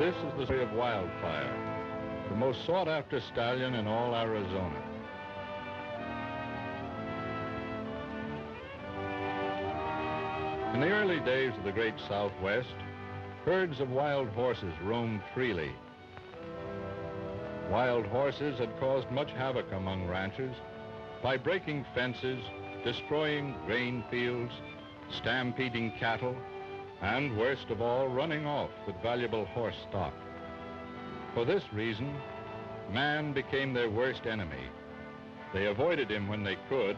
This is the story of Wildfire, the most sought-after stallion in all Arizona. In the early days of the great Southwest, herds of wild horses roamed freely. Wild horses had caused much havoc among ranchers by breaking fences, destroying grain fields, stampeding cattle, and worst of all, running off with valuable horse stock. For this reason, man became their worst enemy. They avoided him when they could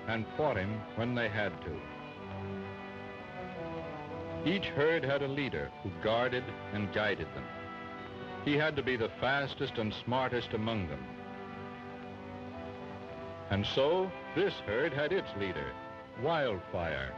and fought him when they had to. Each herd had a leader who guarded and guided them. He had to be the fastest and smartest among them. And so, this herd had its leader, Wildfire.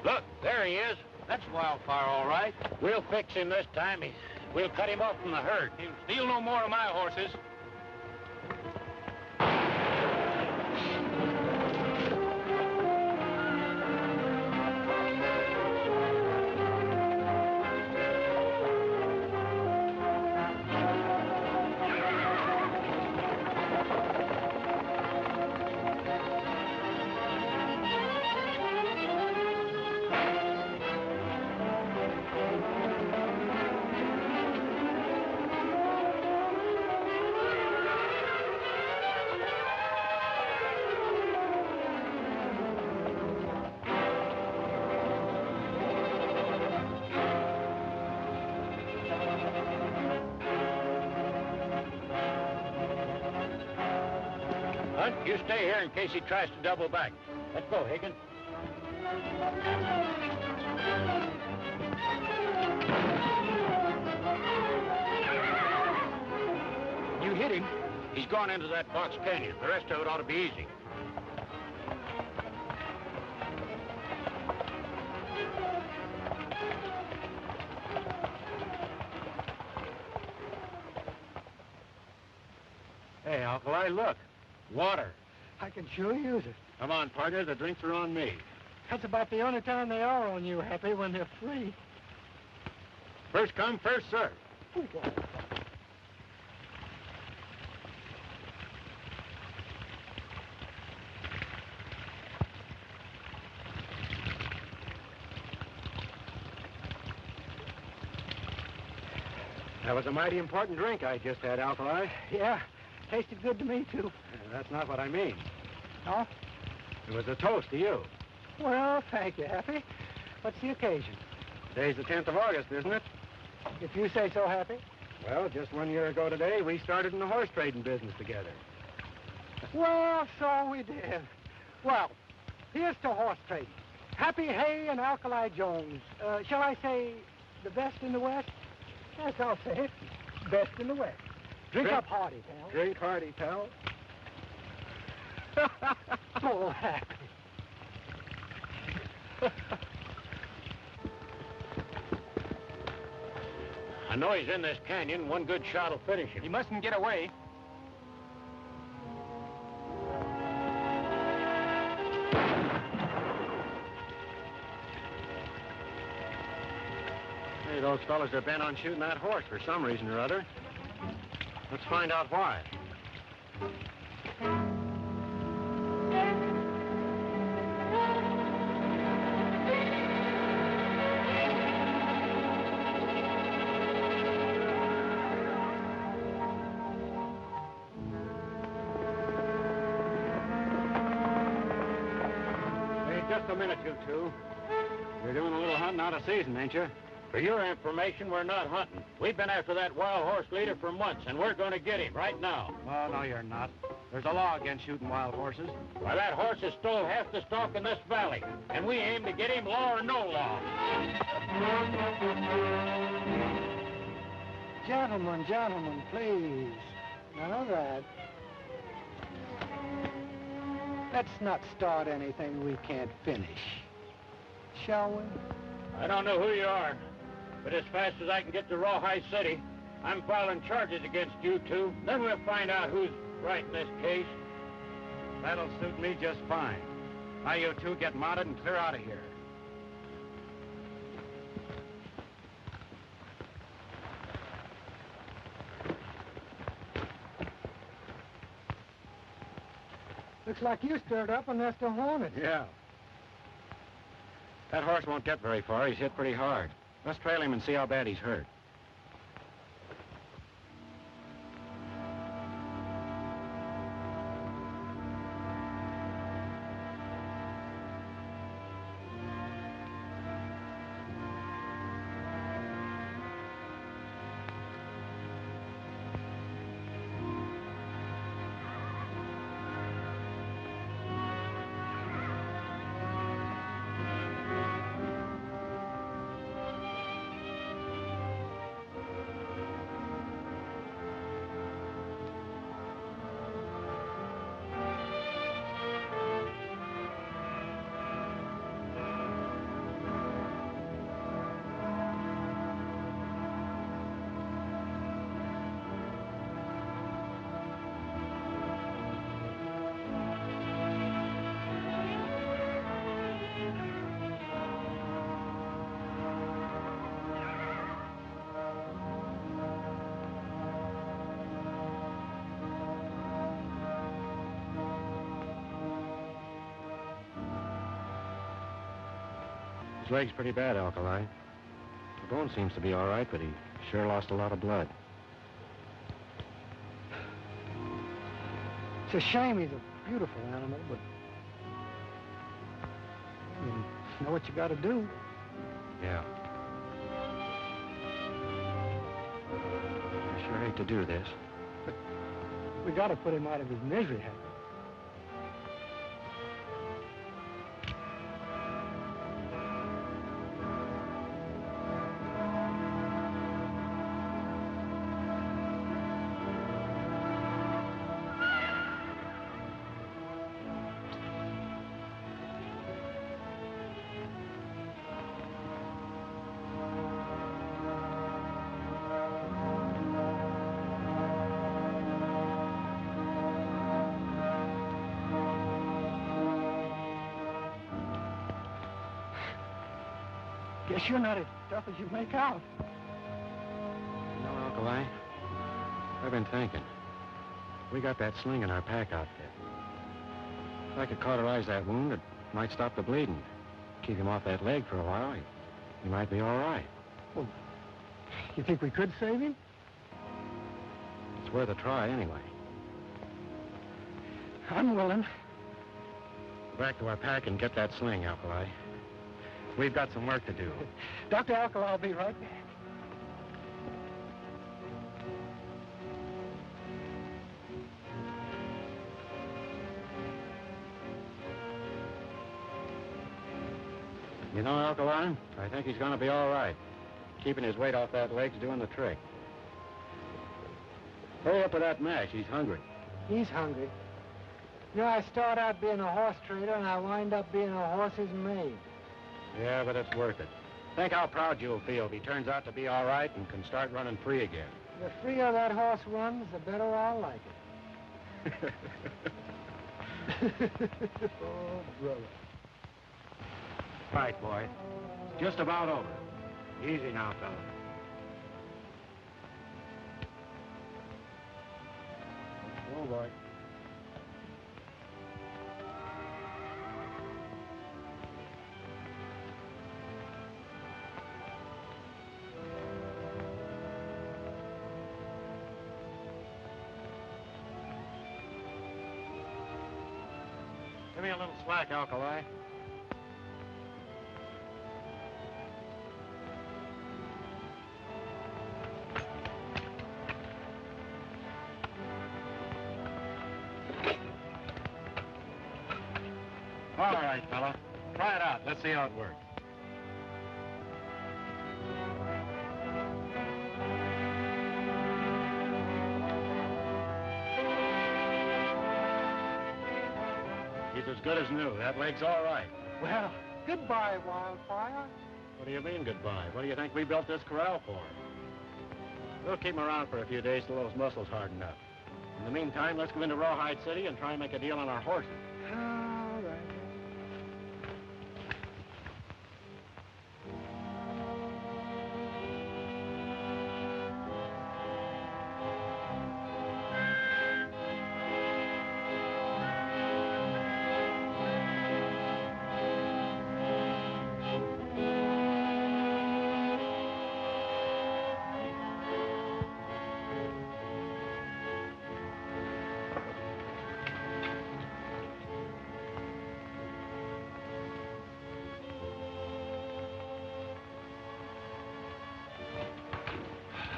Look, there he is. That's Wildfire, all right. We'll fix him this time. We'll cut him off from the herd. He'll steal no more of my horses. You stay here in case he tries to double back. Let's go, Higgins. You hit him. He's gone into that box canyon. The rest of it ought to be easy. Hey, Alkali, look. Water. I can sure use it. Come on, partner. The drinks are on me. That's about the only time they are on you, Happy, when they're free. First come, first serve. That was a mighty important drink I just had, Alkali. Yeah, tasted good to me, too. That's not what I mean. No? It was a toast to you. Well, thank you, Happy. What's the occasion? Today's the 10th of August, isn't it? If you say so, Happy. Well, just 1 year ago today, we started in the horse trading business together. Well, so we did. Well, here's to horse trading. Happy Hay and Alkali Jones. Shall I say the best in the West? Yes, I'll say it. Best in the West. Drink up hearty, pal. Drink hearty, pal. Oh, Happy. I know he's in this canyon. One good shot will finish him. He mustn't get away. Hey, those fellas are bent on shooting that horse for some reason or other. Let's find out why. Hey, just a minute, you two. You're doing a little hunting out of season, ain't you? For your information, we're not hunting. We've been after that wild horse leader for months, and we're going to get him right now. Well, no, you're not. There's a law against shooting wild horses. Why, that horse has stole half the stock in this valley, and we aim to get him, law or no law. Gentlemen, please. None of that. Let's not start anything we can't finish. Shall we? I don't know who you are, but as fast as I can get to Rawhide City, I'm filing charges against you two. Then we'll find out who's right in this case. That'll suit me just fine. Now you two get mounted and clear out of here. Looks like you stirred up a nest of hornets. Yeah. That horse won't get very far. He's hit pretty hard. Let's trail him and see how bad he's hurt. His leg's pretty bad, Alkali. The bone seems to be all right, but he sure lost a lot of blood. It's a shame. He's a beautiful animal, but you know what you got to do. Yeah. I sure hate to do this. But we got to put him out of his misery, Happy. Guess you're not as tough as you make out. You know, Alkali, I've been thinking. We got that sling in our pack outfit. If I could cauterize that wound, it might stop the bleeding. Keep him off that leg for a while, he might be all right. Well, you think we could save him? It's worth a try anyway. I'm willing. Go back to our pack and get that sling, Alkali. We've got some work to do. Dr. Alkali, I'll be right back. You know, Alkali, I think he's going to be all right. Keeping his weight off that leg's doing the trick. Hurry up with that mash. He's hungry. He's hungry. You know, I start out being a horse trader, and I wind up being a horse's maid. Yeah, but it's worth it. Think how proud you'll feel if he turns out to be all right and can start running free again. The freer that horse runs, the better I'll like it. Oh, brother. Right, boy. It's just about over. Easy now, fella. Oh, boy. Give me a little slack, Alkali. All right, fella. Try it out. Let's see how it works. He's as good as new. That leg's all right. Well, goodbye, Wildfire. What do you mean, goodbye? What do you think we built this corral for? We'll keep him around for a few days till those muscles harden up. In the meantime, let's go into Rawhide City and try and make a deal on our horses. All right.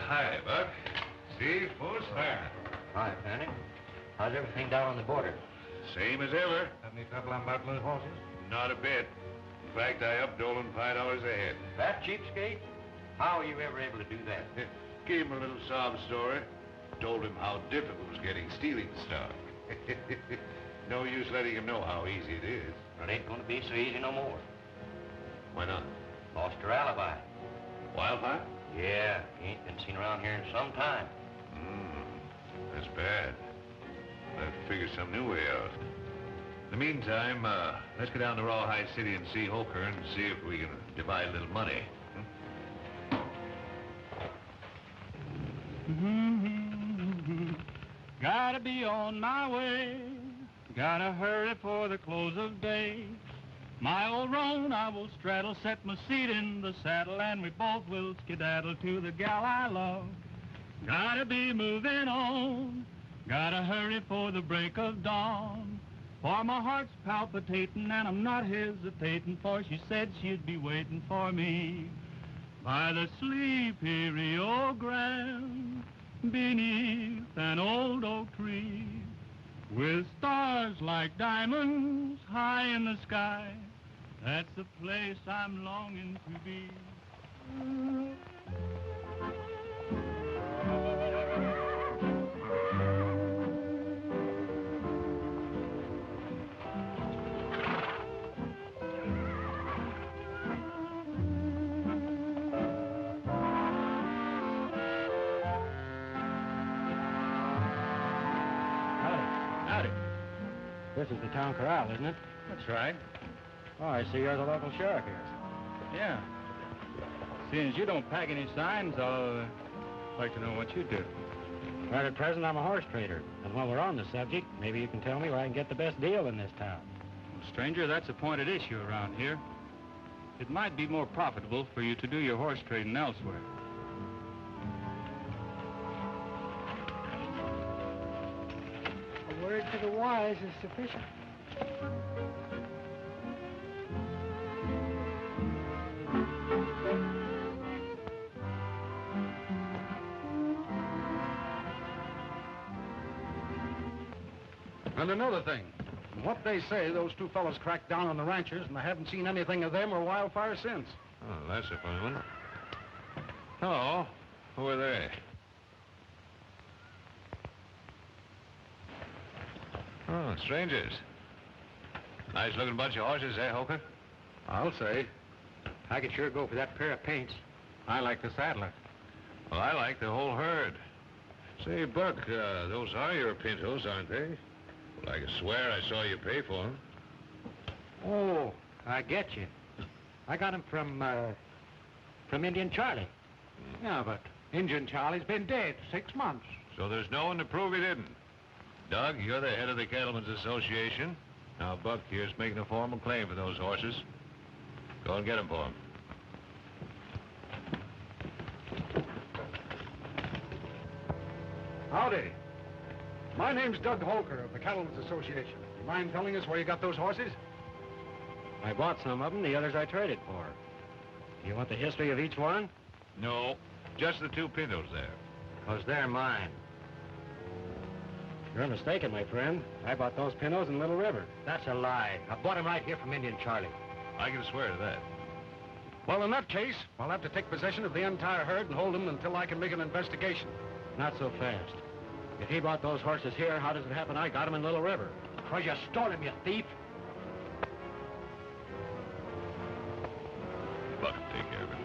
Hi, Buck. Steve, full fire. Hi, Fanny. How's everything down on the border? Same as ever. Have any trouble on about those horses? Not a bit. In fact, I upped Dolan $5 a head. That cheapskate? How are you ever able to do that? Gave him a little sob story. Told him how difficult it was getting stealing stock. No use letting him know how easy it is. Well, it ain't going to be so easy no more. Why not? Lost her alibi. Wildfire? Yeah, he ain't been seen around here in some time. That's bad. I'll have to figure some new way out. In the meantime, let's go down to Rawhide City and see Holker and see if we can divide a little money. Gotta be on my way. Gotta hurry for the close of day. My old roan I will straddle, set my seat in the saddle, and we both will skedaddle to the gal I love. Gotta be moving on. Gotta hurry for the break of dawn. For my heart's palpitating and I'm not hesitating, for she said she'd be waiting for me by the sleepy Rio Grande, beneath an old oak tree, with stars like diamonds high in the sky. That's the place I'm longing to be. Howdy. This is the town corral, isn't it? That's right. Oh, I see you're the local sheriff here. Yeah. Seeing as you don't pack any signs, I'll like to know what you do. Right at present, I'm a horse trader. And while we're on the subject, maybe you can tell me where I can get the best deal in this town. Well, stranger, that's a pointed issue around here. It might be more profitable for you to do your horse trading elsewhere. A word to the wise is sufficient. And another thing, from what they say, those two fellows cracked down on the ranchers, and I haven't seen anything of them or Wildfire since. Oh, that's a fine one. Hello. Who are they? Oh, strangers. Nice-looking bunch of horses, eh, Holker? I'll say. I could sure go for that pair of paints. I like the saddler. Well, I like the whole herd. Say, Buck, those are your pintos, aren't they? Well, I can swear I saw you pay for them. Oh, I get you. I got him from Indian Charlie. Yeah, but Injun Charlie's been dead 6 months. So there's no one to prove he didn't. Doug, you're the head of the Cattlemen's Association. Now, Buck here's making a formal claim for those horses. Go and get them for him. Howdy. My name's Doug Holker of the Cattlemen's Association. You mind telling us where you got those horses? I bought some of them, the others I traded for. You want the history of each one? No, just the two pintos there. Because they're mine. You're mistaken, my friend. I bought those pintos in Little River. That's a lie. I bought them right here from Indian Charlie. I can swear to that. Well, in that case, I'll have to take possession of the entire herd and hold them until I can make an investigation. Not so fast. If he bought those horses here, how does it happen I got them in Little River? Because you stole him, you thief. Buck will take care of it.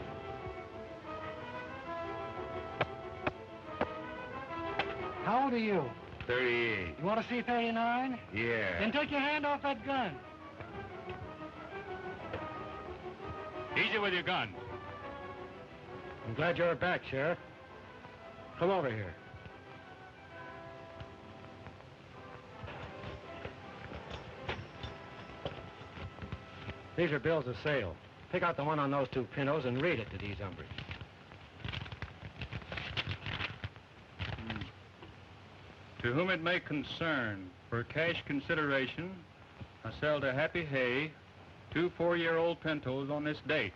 old are you? 38. You want to see 39? Yeah. Then take your hand off that gun. Easy with your gun. I'm glad you're back, Sheriff. Come over here. These are bills of sale. Pick out the one on those two pintos and read it to these hombres. To whom it may concern, for cash consideration, I sell to Happy Hay 2 4-year-old pintos on this date.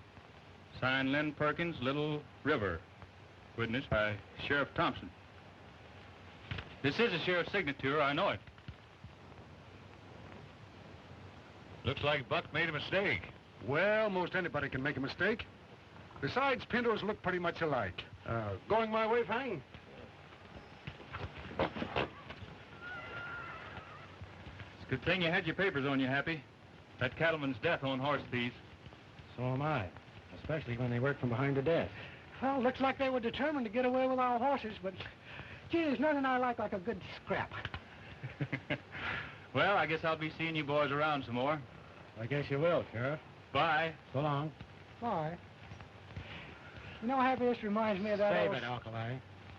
Signed Lynn Perkins, Little River. Witnessed by Sheriff Thompson. This is a sheriff's signature, I know it. Looks like Buck made a mistake. Well, most anybody can make a mistake. Besides, pintos look pretty much alike. Going my way, Fanning? It's a good thing you had your papers on you, Happy. That cattleman's death on horse thieves. So am I. Especially when they work from behind the desk. Well, looks like they were determined to get away with our horses, but gee, there's nothing I like a good scrap. Well, I guess I'll be seeing you boys around some more. I guess you will, Sheriff. Bye. So long. Bye. You know, Happy, this reminds me of that Save old... it, Alkali.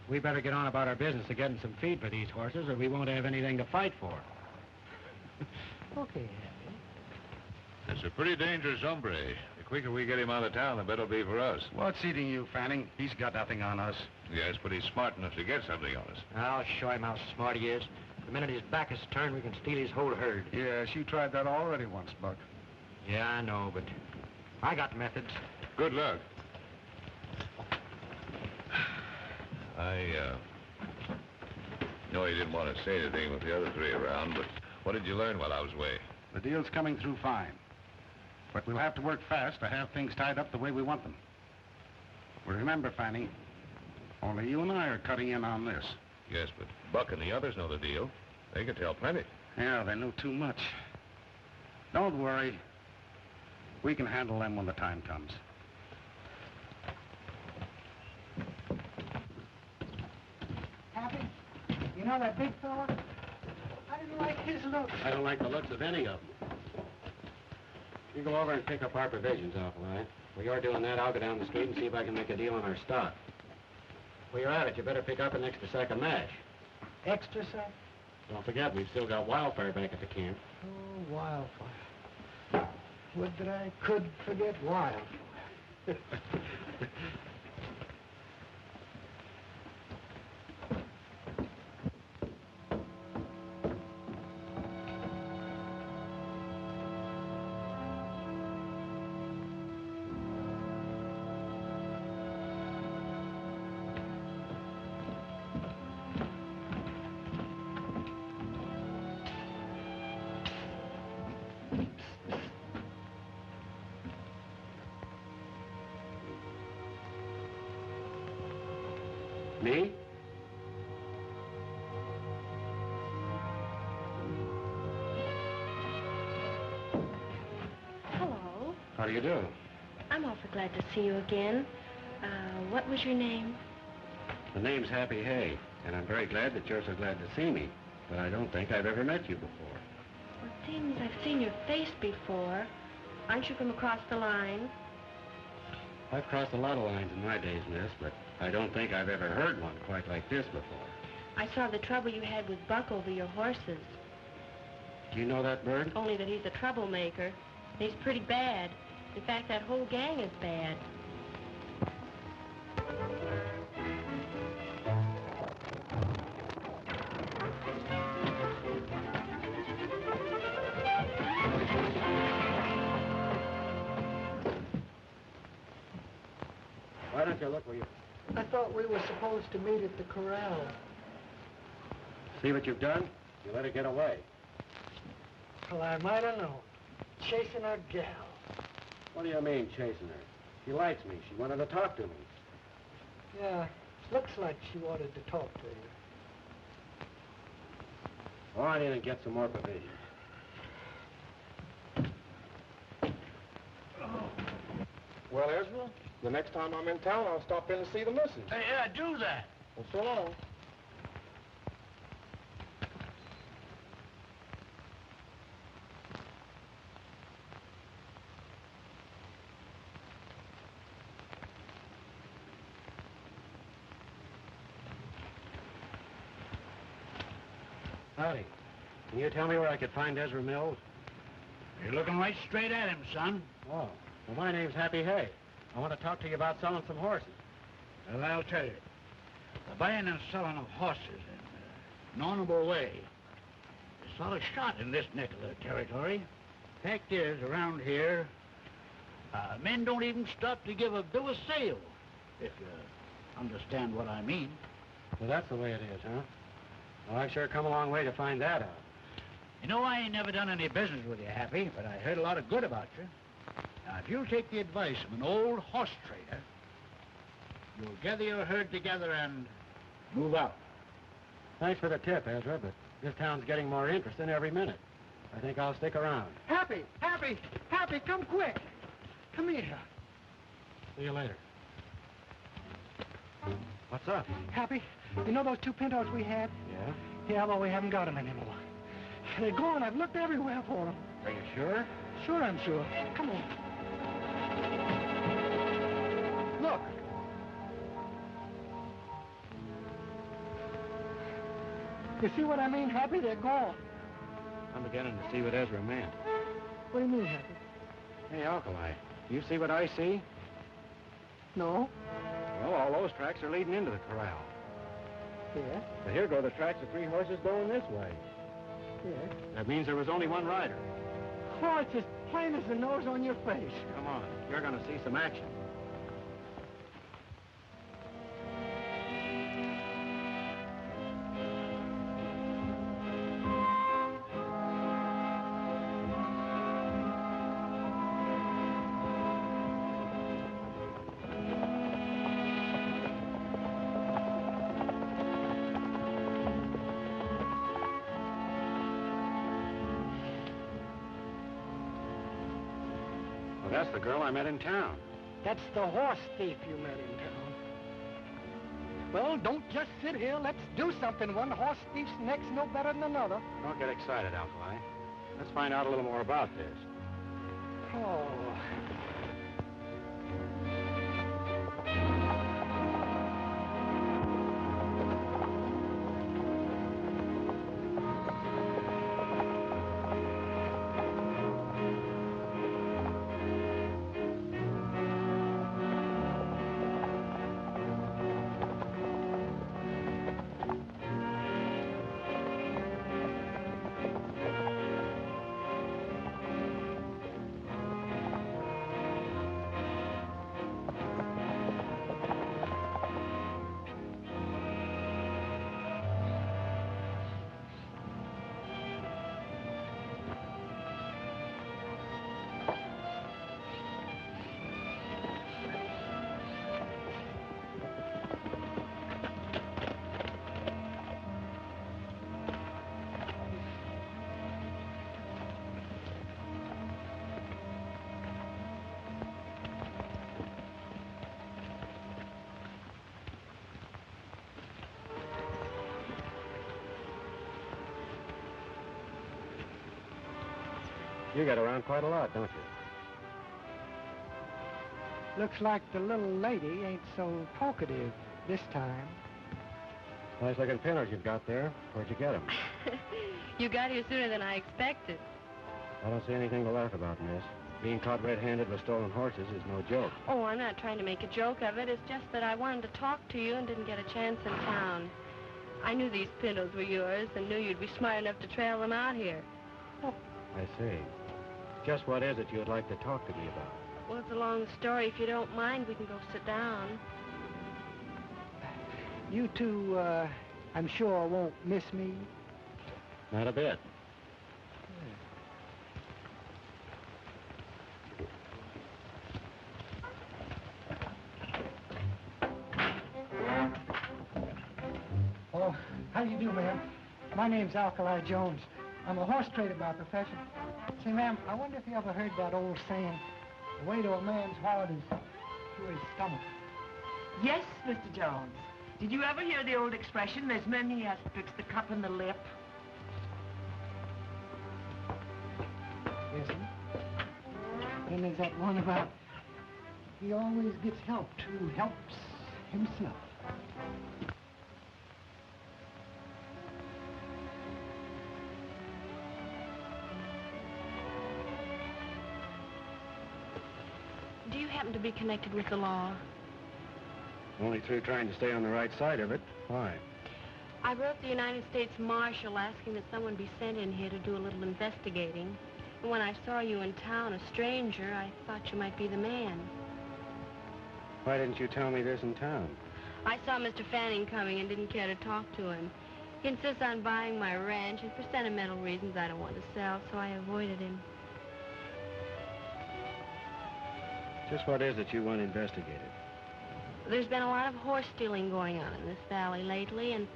We better get on about our business of getting some feed for these horses, or we won't have anything to fight for. Okay, Happy. It's a pretty dangerous hombre. The quicker we get him out of town, the better it'll be for us. What's eating you, Fanning? He's got nothing on us. Yes, but he's smart enough to get something on us. I'll show him how smart he is. The minute his back is turned, we can steal his whole herd. Yes, you tried that already once, Buck. Yeah, I know, but I got methods. Good luck. I know you didn't want to say anything with the other three around, but what did you learn while I was away? The deal's coming through fine. But we'll have to work fast to have things tied up the way we want them. Well, remember, Fanning, only you and I are cutting in on this. Yes, but Buck and the others know the deal. They can tell plenty. Yeah, they know too much. Don't worry. We can handle them when the time comes. Happy, you know that big fella? I didn't like his looks. I don't like the looks of any of them. You go over and pick up our provisions, Alkali. While you're doing that, I'll go down the street and see if I can make a deal on our stock. While you're at it, you better pick up an extra sack of mash. Extra, sir? Don't forget, we've still got Wildfire back at the camp. Oh, Wildfire. Would that I could forget Wildfire. Me? Hello. How do you do? I'm awfully glad to see you again. What was your name? The name's Happy Hay, and I'm very glad that you're so glad to see me. But I don't think I've ever met you before. Well, it seems I've seen your face before. Aren't you from across the line? I've crossed a lot of lines in my days, miss, but I don't think I've ever heard one quite like this before. I saw the trouble you had with Buck over your horses. Do you know that bird? Only that he's a troublemaker. He's pretty bad. In fact, that whole gang is bad. Why don't you look where you... I thought we were supposed to meet at the corral. See what you've done? You let her get away. Well, I might have known. Chasing a gal. What do you mean, chasing her? She likes me. She wanted to talk to me. Yeah, looks like she wanted to talk to you. Go on in and get some more provisions. Well, Ezra, the next time I'm in town, I'll stop in and see the missus. Yeah, do that. Well, so long. Howdy. Can you tell me where I could find Ezra Mills? You're looking right straight at him, son. Oh, well, my name's Happy Hay. I want to talk to you about selling some horses. Well, I'll tell you. The buying and selling of horses in an honorable way is sort of shot in this neck of the territory. Fact is, around here, men don't even stop to give a bill of sale, if you understand what I mean. Well, that's the way it is, huh? Well, I've sure come a long way to find that out. You know, I ain't never done any business with you, Happy, but I heard a lot of good about you. Now, if you'll take the advice of an old horse trader, you'll gather your herd together and move out. Thanks for the tip, Ezra, but this town's getting more interesting every minute. I think I'll stick around. Happy, come quick. Come here. See you later. What's up? Happy, you know those 2 pintos we had? Yeah? Yeah, well, we haven't got them anymore. They're gone. I've looked everywhere for them. Are you sure? Sure, I'm sure. Come on. Look. You see what I mean, Happy? They're gone. I'm beginning to see what Ezra meant. What do you mean, Happy? Hey, Alkali, you see what I see? No. Well, all those tracks are leading into the corral. Yeah? But here go the tracks of 3 horses going this way. Yeah? That means there was only one rider. Oh, it's as plain as the nose on your face. Come on, you're going to see some action. Well, that's the girl I met in town. That's the horse thief you met in town. Well, don't just sit here. Let's do something. One horse thief's neck's no better than another. Don't get excited, Alkali. Let's find out a little more about this. Oh. You get around quite a lot, don't you? Looks like the little lady ain't so talkative this time. Nice-looking pinners you've got there. Where'd you get them? You got here sooner than I expected. I don't see anything to laugh about, miss. Being caught red-handed with stolen horses is no joke. Oh, I'm not trying to make a joke of it. It's just that I wanted to talk to you and didn't get a chance in town. I knew these pintos were yours and knew you'd be smart enough to trail them out here. Oh. I see. Just what is it you'd like to talk to me about? Well, it's a long story. If you don't mind, we can go sit down. You two, I'm sure won't miss me. Not a bit. Oh, how do you do, ma'am? My name's Alkali Jones. I'm a horse trader by profession. Say, ma'am, I wonder if you ever heard that old saying, the way to a man's heart is through his stomach. Yes, Mr. Jones. Did you ever hear the old expression, there's many as betwixt the cup and the lip? Yes, sir. Then there's that one about he always gets helped who helps himself. Do you happen to be connected with the law? Only through trying to stay on the right side of it. Why? I wrote the United States Marshal asking that someone be sent in here to do a little investigating. And when I saw you in town, a stranger, I thought you might be the man. Why didn't you tell me this in town? I saw Mr. Fanning coming and didn't care to talk to him. He insists on buying my ranch, and for sentimental reasons I don't want to sell, so I avoided him. Just what is it you want investigated? There's been a lot of horse stealing going on in this valley lately, and,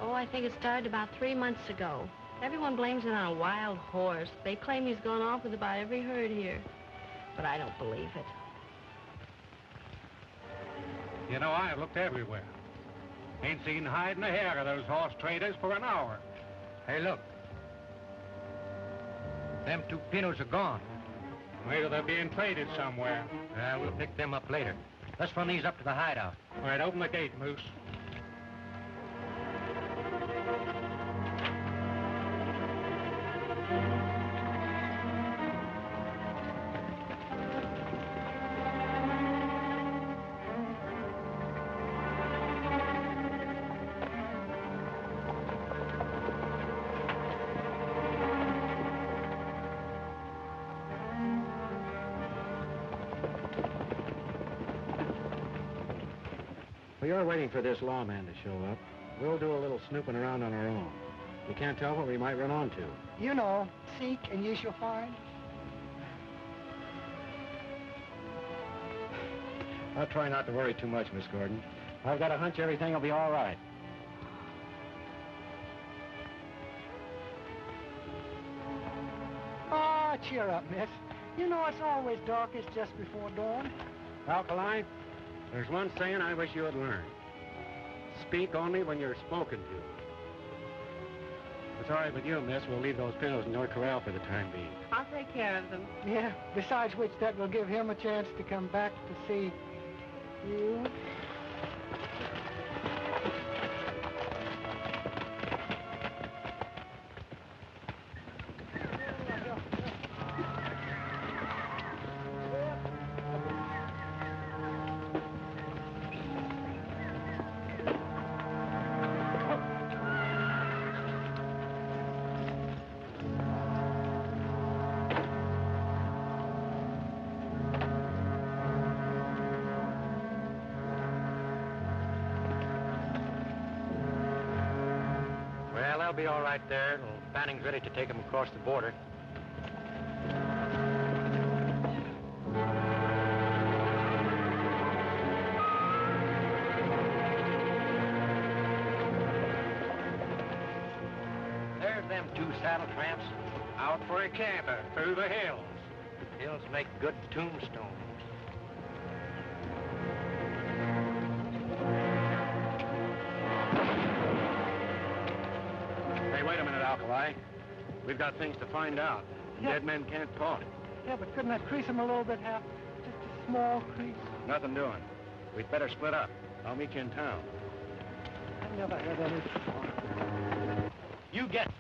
oh, I think it started about 3 months ago. Everyone blames it on a wild horse. They claim he's gone off with about every herd here, but I don't believe it. You know, I've looked everywhere. Ain't seen hide nor hair of those horse traders for an hour. Hey, look. Them 2 pinos are gone. Maybe they're being traded somewhere. We'll pick them up later. Let's run these up to the hideout. All right, open the gate, Moose. Well, you're waiting for this lawman to show up. We'll do a little snooping around on our own. We can't tell what we might run onto. You know, seek and ye shall find. I'll try not to worry too much, Miss Gordon. I've got a hunch everything will be all right. Ah, cheer up, miss. You know it's always darkest just before dawn. Alkali, there's one saying I wish you had learned. Speak only when you're spoken to. It's all right with you, miss. We'll leave those pinos in your corral for the time being. I'll take care of them. Yeah, besides which that will give him a chance to come back to see you. Well, they'll be all right there. Well, Fanning's ready to take them across the border. There's them 2 saddle tramps. Out for a canter through the hills. Hills make good tombstones. Hey, wait a minute, Alkali. We've got things to find out. Yeah. Dead men can't talk. Yeah, but couldn't that crease him a little bit, Hal? Just a small crease. Nothing doing. We'd better split up. I'll meet you in town. I've never heard any before. You get...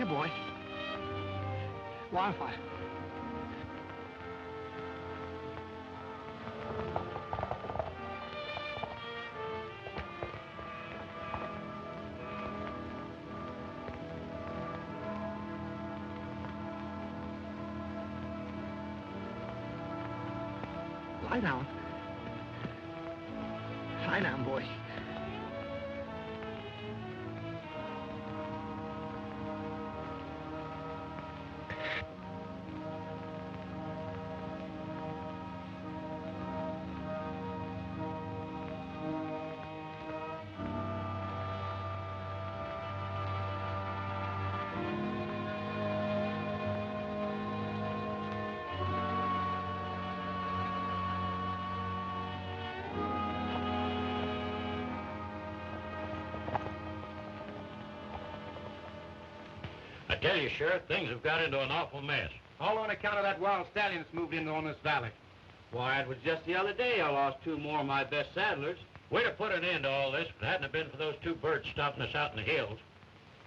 boy. Wildfire. Lie down. Lie down, boy. I tell you, Sheriff, things have got into an awful mess. All on account of that wild stallion that's moved in on this valley. Why, it was just the other day I lost 2 more of my best saddlers. We'd have put an end to all this if it hadn't been for those 2 birds stopping us out in the hills.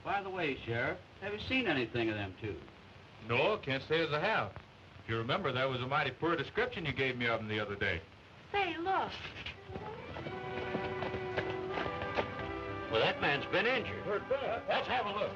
By the way, Sheriff, have you seen anything of them 2? No, can't say as I have. If you remember, that was a mighty poor description you gave me of them the other day. Say, look. Well, that man's been injured. Let's have a look.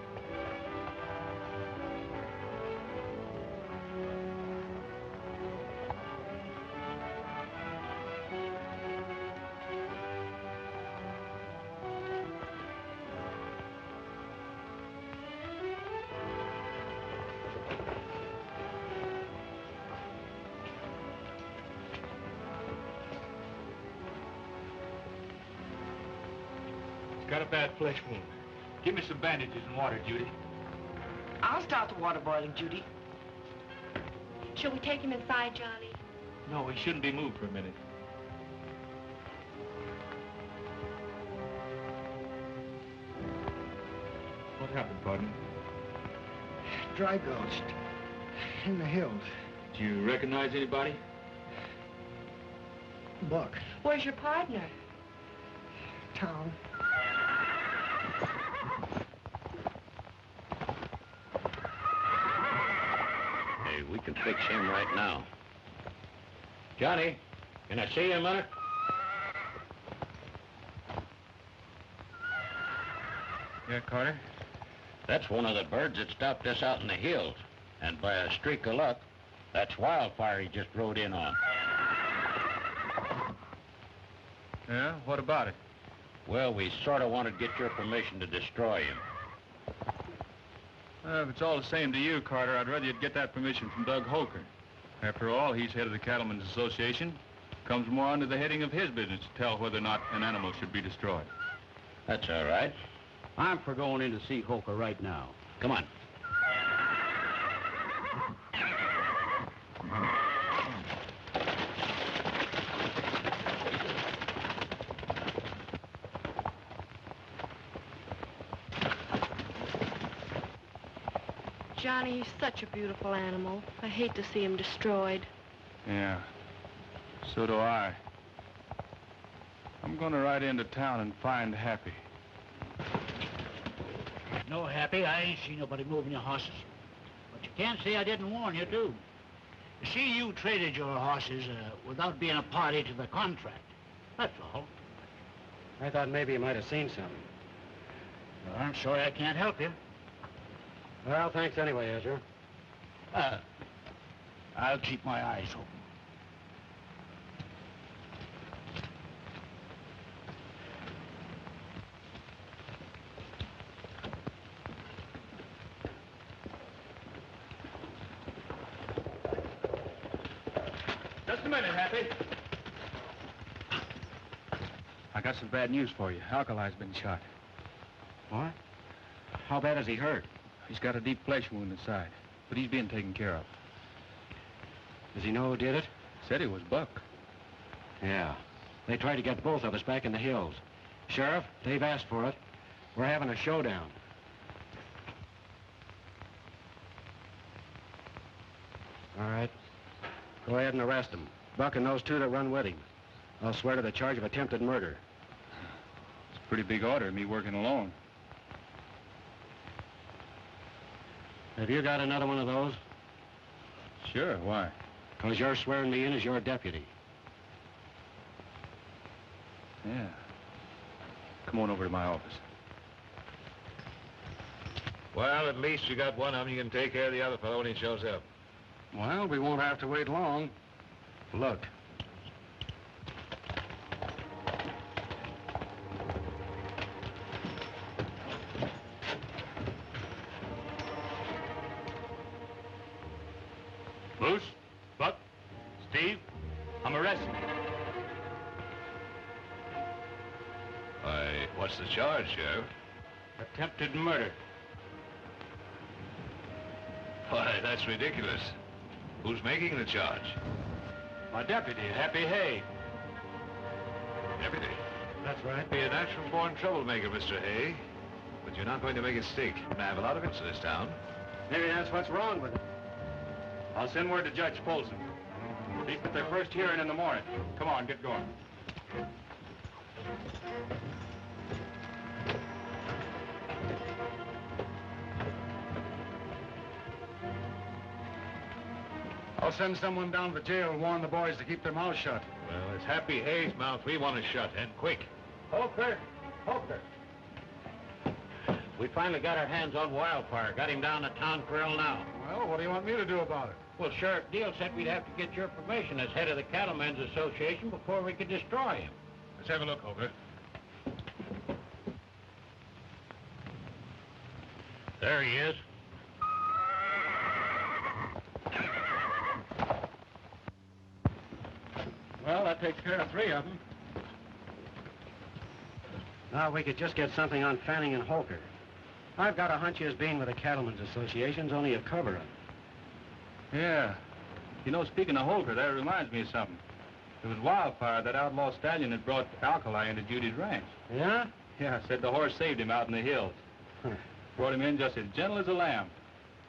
Got a bad flesh wound. Give me some bandages and water, Judy. I'll start the water boiling, Judy. Shall we take him inside, Johnny? No, he shouldn't be moved for a minute. What happened, partner? Dry gulched. In the hills. Do you recognize anybody? Buck. Where's your partner? Town. Hey, we can fix him right now. Johnny, can I see you a minute? Yeah, Carter? That's one of the birds that stopped us out in the hills. And by a streak of luck, that's Wildfire he just rode in on. Yeah? What about it? Well, we sort of wanted to get your permission to destroy him. If it's all the same to you, Carter, I'd rather you'd get that permission from Doug Holker. After all, he's head of the Cattlemen's Association. Comes more under the heading of his business to tell whether or not an animal should be destroyed. That's all right. I'm for going in to see Holker right now. Come on. Johnny, he's such a beautiful animal. I hate to see him destroyed. Yeah, so do I. I'm gonna ride into town and find Happy. No, Happy, I ain't seen nobody moving your horses. But you can't say I didn't warn you, too. You see, you traded your horses without being a party to the contract. That's all. I thought maybe you might have seen something. Well, I'm sorry I can't help you. Well, thanks anyway, Ezra. I'll keep my eyes open. Just a minute, Happy. I got some bad news for you. Alkali's been shot. What? How bad is he hurt? He's got a deep flesh wound inside, but he's being taken care of. Does he know who did it? Said he was Buck. Yeah. They tried to get both of us back in the hills. Sheriff, they've asked for it. We're having a showdown. All right. Go ahead and arrest him. Buck and those 2 that run with him. I'll swear to the charge of attempted murder. It's a pretty big order, me working alone. Have you got another one of those? Sure, why? Because you're swearing me in as your deputy. Yeah. Come on over to my office. Well, at least you got one of them. You can take care of the other fellow when he shows up. Well, we won't have to wait long. Look. Bruce, Buck, Steve, I'm arresting you. Why, what's the charge, Sheriff? Attempted murder. Why, that's ridiculous. Who's making the charge? My deputy, Happy Hay. Deputy. That's right. Be a natural-born troublemaker, Mr. Hay. But you're not going to make it stick. I have a lot of it in this town. Maybe that's what's wrong with it. I'll send word to Judge Folsom. Speak at their first hearing in the morning. Come on, get going. I'll send someone down to the jail and warn the boys to keep their mouths shut. Well, it's Happy Hay's mouth we want to shut, and quick. Holker! Holker! We finally got our hands on Wildfire. Got him down to town grill now. Well, what do you want me to do about it? Well, Sheriff Steele said we'd have to get your permission as head of the Cattlemen's Association before we could destroy him. Let's have a look, Holker. There he is. Well, that takes care of 3 of them. Now, we could just get something on Fanning and Holker. I've got a hunch his being with the Cattlemen's Association's only a cover-up. Yeah. You know, speaking of Holker, that reminds me of something. It was Wildfire, that outlaw stallion that brought Alkali into Judy's ranch. Yeah? Yeah, said the horse saved him out in the hills. Brought him in just as gentle as a lamb.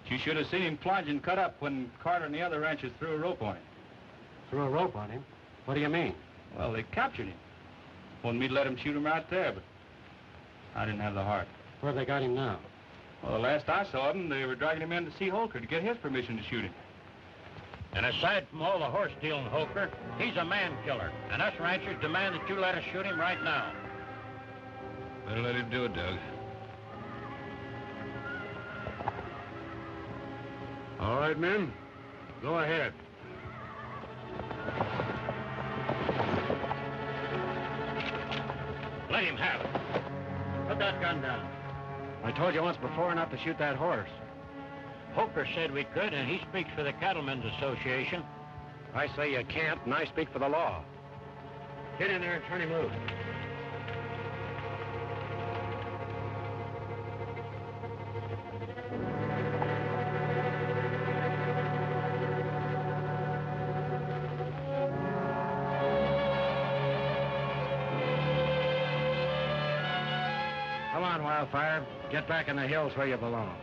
You should have seen him plunge and cut up when Carter and the other ranchers threw a rope on him. Threw a rope on him? What do you mean? Well, they captured him. Wanted me to let him shoot him right there, but I didn't have the heart. Where have they got him now? Well, the last I saw them, they were dragging him in to see Holker to get his permission to shoot him. And aside from all the horse stealing, Holker, he's a man killer. And us ranchers demand that you let us shoot him right now. Better let him do it, Doug. All right, men. Go ahead. Let him have it. Put that gun down. I told you once before not to shoot that horse. Holker said we could, and he speaks for the Cattlemen's Association. I say you can't, and I speak for the law. Get in there and turn him loose. Come on, Wildfire. Get back in the hills where you belong.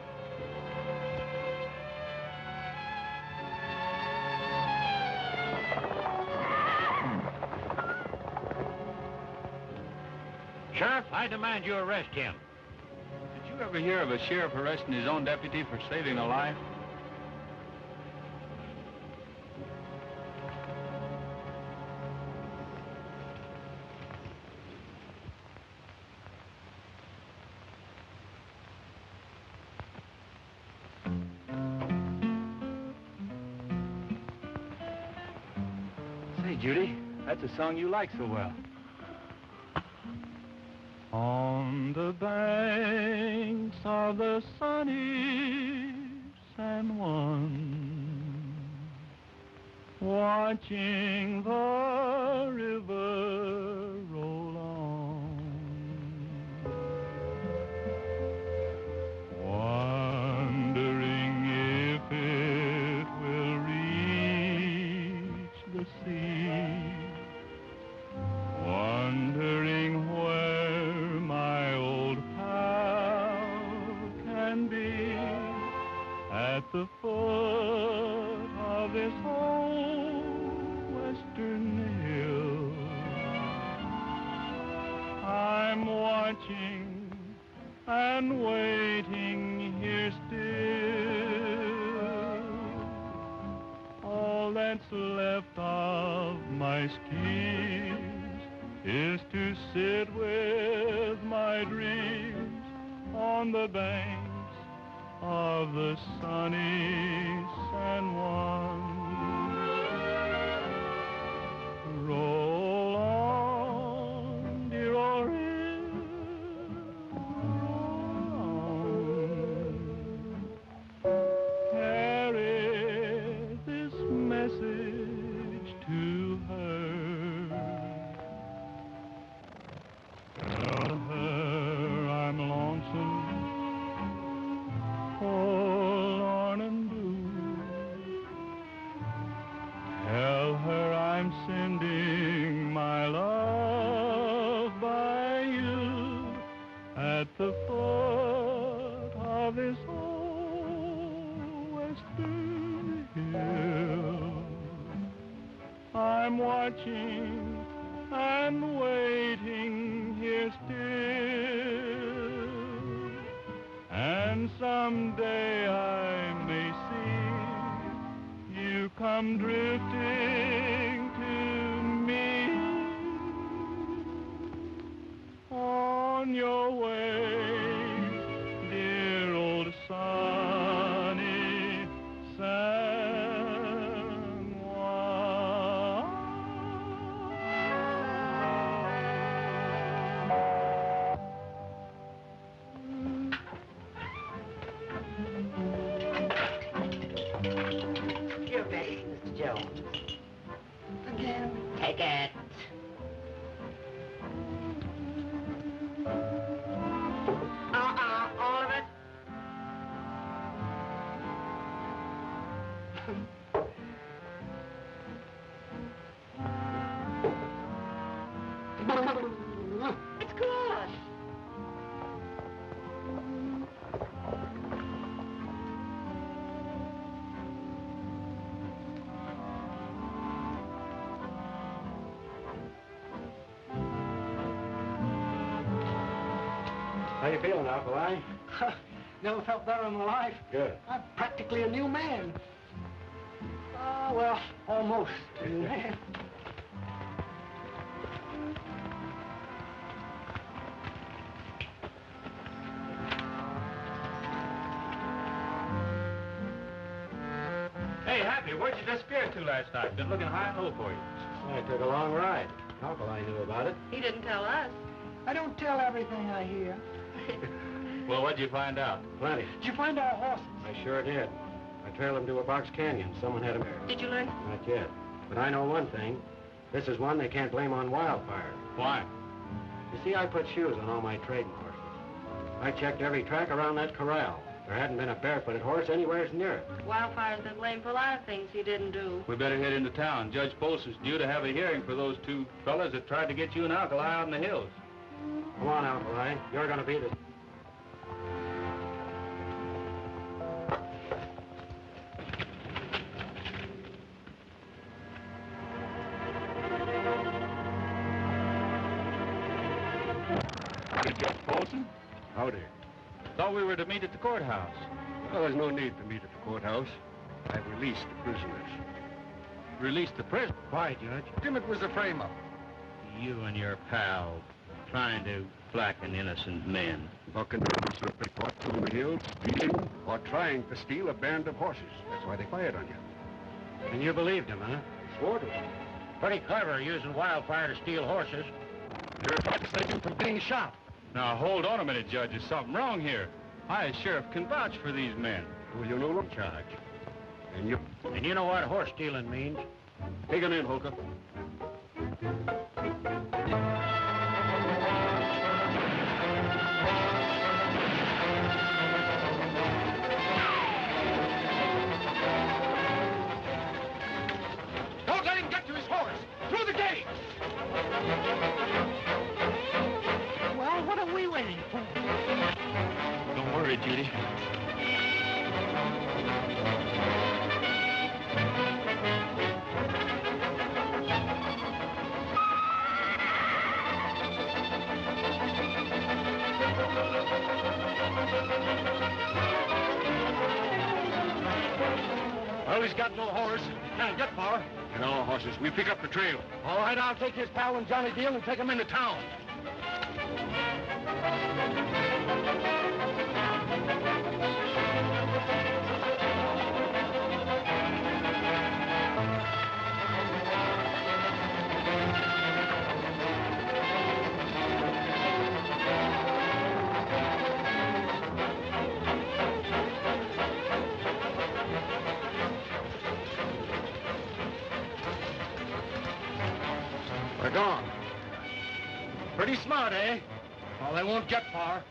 Sheriff, I demand you arrest him. Did you ever hear of a sheriff arresting his own deputy for saving a life? Say, Judy, that's a song you like so well. On the banks of the sunny San Juan, watching the river roll on, wondering if it will reach the sea, wondering where my old pal can be, at the foot of this old western hill. I'm watching and waiting here still. that's left of my schemes is to sit with my dreams on the banks of the sunny San Juan. Roll on, dear old river, roll on. Carry this message to her. Tell her I'm lonesome, forlorn and blue. Tell her I'm sending my love by you at the foot of this old western hill. I'm watching and waiting here still, and someday I may see you come drifting to me on your way, dear old sunny San Juan. Your best, Mr. Jones. Again. Take it. All of it. It's good. How you feeling, Alkali? Never felt better in my life. Good. I'm practically a new man. Well, almost a new man. Hey, Happy, where'd you disappear to last night? Been looking high and low for you. I took a long ride. Alkali knew about it. He didn't tell us. I don't tell everything I hear. Well, what'd you find out? Plenty. Did you find our horses? I sure did. I trailed them to a box canyon. Someone had them there. Did you learn? Not yet. But I know one thing. This is one they can't blame on Wildfire. Why? You see, I put shoes on all my trading horses. I checked every track around that corral. There hadn't been a barefooted horse anywhere near it. Wildfire's been blamed for a lot of things he didn't do. We better head into town. Judge Bolson's due to have a hearing for those two fellas that tried to get you and Alkali out in the hills. Come on, Alkali. You're going to be the... Judge Bolson? Howdy. Thought we were to meet at the courthouse. Well, there's no need to meet at the courthouse. I've released the prisoners. Released the prisoner. Why, Judge? Emmett was the frame-up. You and your pal trying to blacken innocent men. Bucking the report to the hills, stealing, or trying to steal a band of horses. That's why they fired on you. And you believed him, huh? Swore to it. Pretty clever using Wildfire to steal horses. You're about to save him from being shot. Now, hold on a minute, Judge. There's something wrong here. I, as sheriff, can vouch for these men. Well, you know them, Charge. And you... And you know what horse stealing means? Take him in, Holker. Don't let him get to his horse! Through the gate! Well, what are we waiting for? Don't worry, Judy. Well, he's got no horse. Can't get far. Get our horses. We pick up the trail. All right, I'll take his pal and Johnny Deal and take him into town. They're gone. Pretty smart, eh? Well, they won't get far.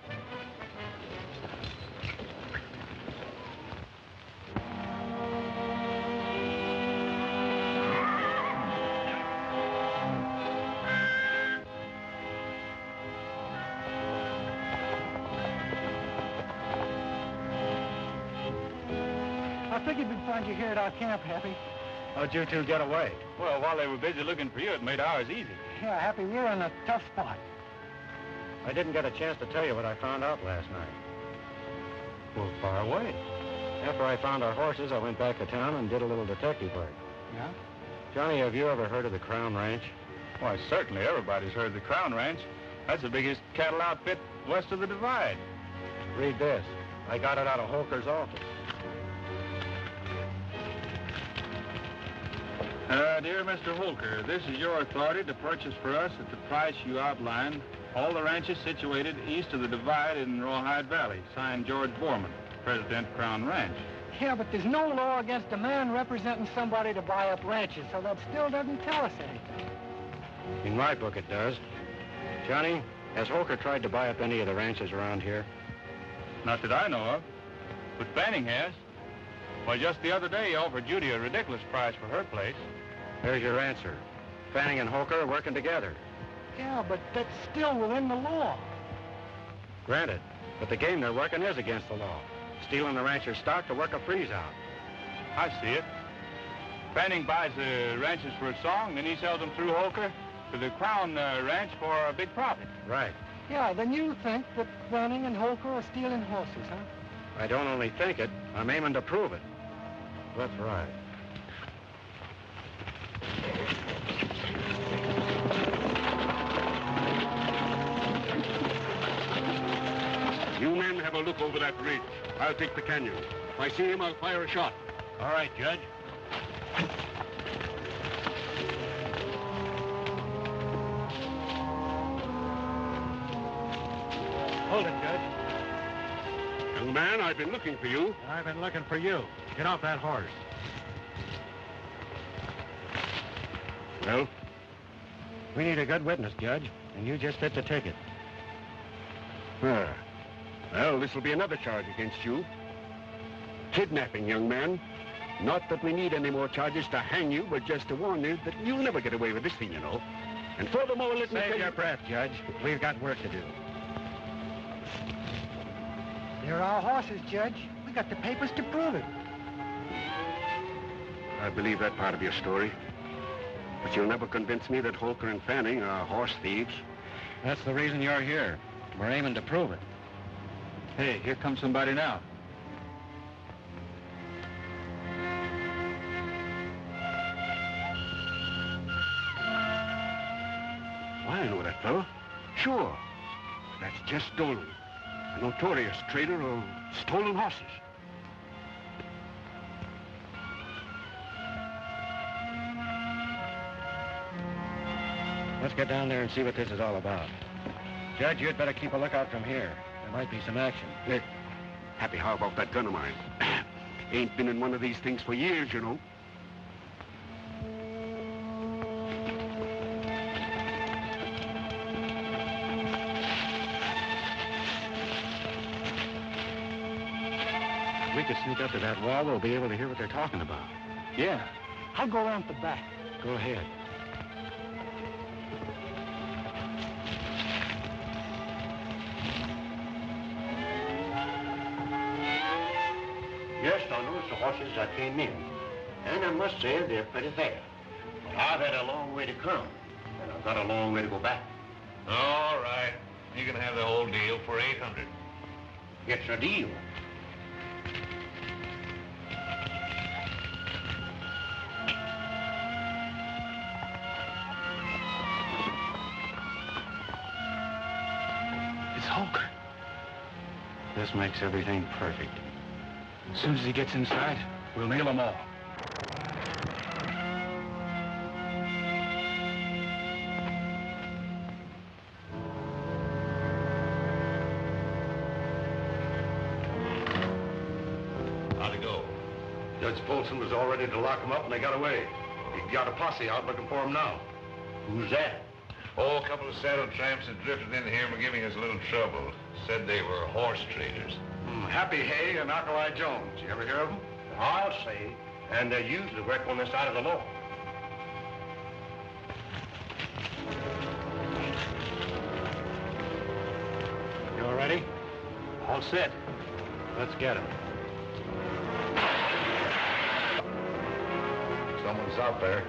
I figured we'd find you here at our camp, Happy. How'd you two get away? Well, while they were busy looking for you, it made ours easy. Yeah, Happy, we're in a tough spot. I didn't get a chance to tell you what I found out last night. Well, far away. After I found our horses, I went back to town and did a little detective work. Yeah? Johnny, have you ever heard of the Crown Ranch? Why, certainly everybody's heard of the Crown Ranch. That's the biggest cattle outfit west of the Divide. Read this. I got it out of Holker's office. Dear Mr. Holker, this is your authority to purchase for us at the price you outlined all the ranches situated east of the Divide in Rawhide Valley. Signed, George Borman, President, Crown Ranch. Yeah, but there's no law against a man representing somebody to buy up ranches, so that still doesn't tell us anything. In my book, it does. Johnny, has Holker tried to buy up any of the ranches around here? Not that I know of, but Fanning has. Well, just the other day, he offered Judy a ridiculous price for her place. There's your answer. Fanning and Holker are working together. Yeah, but that's still within the law. Granted, but the game they're working is against the law. Stealing the rancher's stock to work a freeze out. I see it. Fanning buys the ranches for a song, then he sells them through Holker to the Crown Ranch for a big profit. Right. Yeah, then you think that Fanning and Holker are stealing horses, huh? I don't only think it, I'm aiming to prove it. That's right. You men have a look over that ridge. I'll take the canyon. If I see him, I'll fire a shot. All right, Judge. Hold it, Judge. Young man, I've been looking for you. I've been looking for you. Get off that horse. Well? We need a good witness, Judge, and you just fit the ticket. Well, this will be another charge against you. Kidnapping, young man. Not that we need any more charges to hang you, but just to warn you that you'll never get away with this thing, you know. And furthermore, let me tell Save you... your breath, Judge. We've got work to do. They're our horses, Judge. We got the papers to prove it. I believe that part of your story. But you'll never convince me that Holker and Fanning are horse thieves. That's the reason you're here. We're aiming to prove it. Hey, here comes somebody now. I know that fellow. Sure. That's just Dolan, a notorious trader of stolen horses. Let's get down there and see what this is all about. Judge, you'd better keep a lookout from here. There might be some action. Happy, how about that gun of mine? Ain't been in one of these things for years, you know. If we could sneak up to that wall, we'll be able to hear what they're talking about. Yeah. I'll go around the back. Go ahead. Yes, I noticed the horses that came in. And I must say they're pretty fair. But I've had a long way to come, and I've got a long way to go back. All right. You can have the whole deal for $800. It's a deal. Holker. This makes everything perfect. As soon as he gets inside, we'll nail them all. How'd it go? Judge Folsom was all ready to lock him up, and they got away. He got a posse out looking for him now. Who's that? Oh, a couple of saddle tramps that drifted in here and were giving us a little trouble. Said they were horse traders. Happy Hay and Alkali Jones. You ever hear of them? I'll say. And they usually work on this side of the law. You all ready? All set. Let's get him. Someone's out there.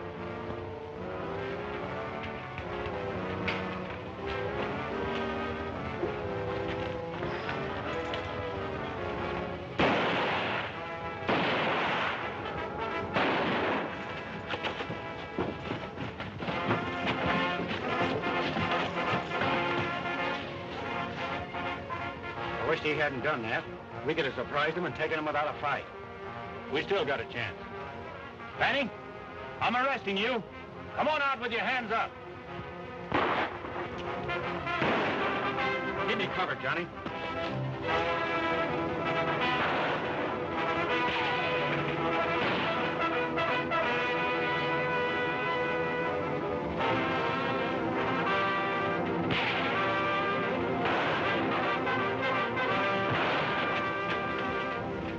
I wish he hadn't done that. We could have surprised him and taken him without a fight. We still got a chance. Fanning, I'm arresting you. Come on out with your hands up. Give me cover, Johnny.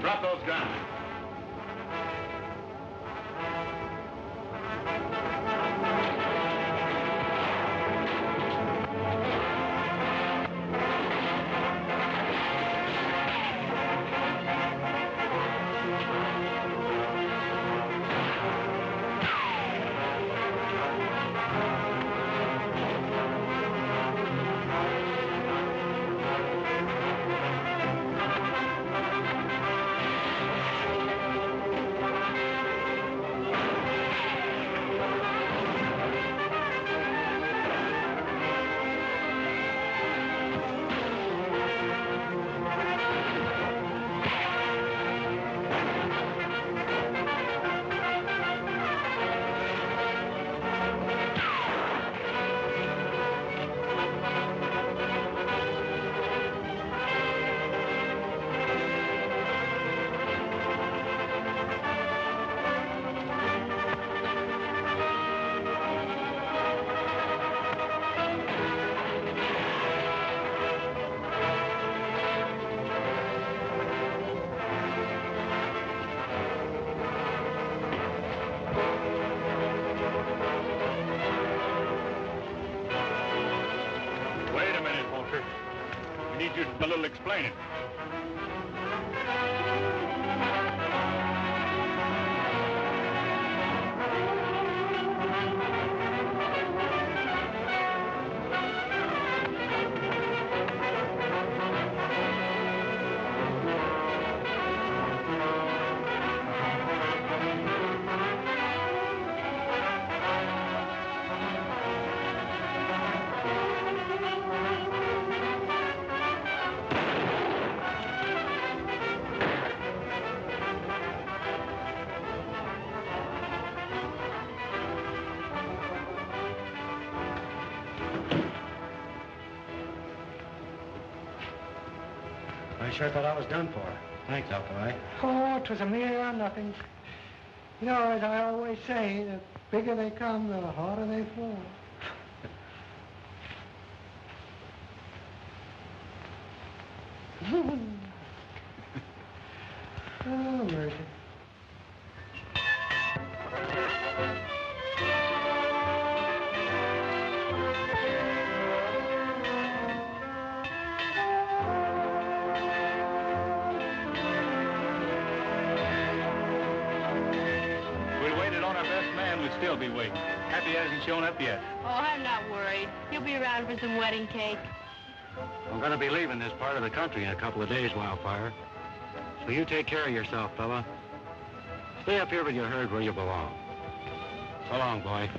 Drop those guns. need you to do a little explaining. I sure thought I was done for. Thanks, Alkali. Oh, 'twas a mere nothing. You know, as I always say, the bigger they come, the harder they fall. Oh, mercy. We'd still be waiting. Happy hasn't shown up yet. Oh, I'm not worried. He'll be around for some wedding cake. I'm going to be leaving this part of the country in a couple of days, Wildfire. So you take care of yourself, fella. Stay up here with your herd where you belong. So long, boy.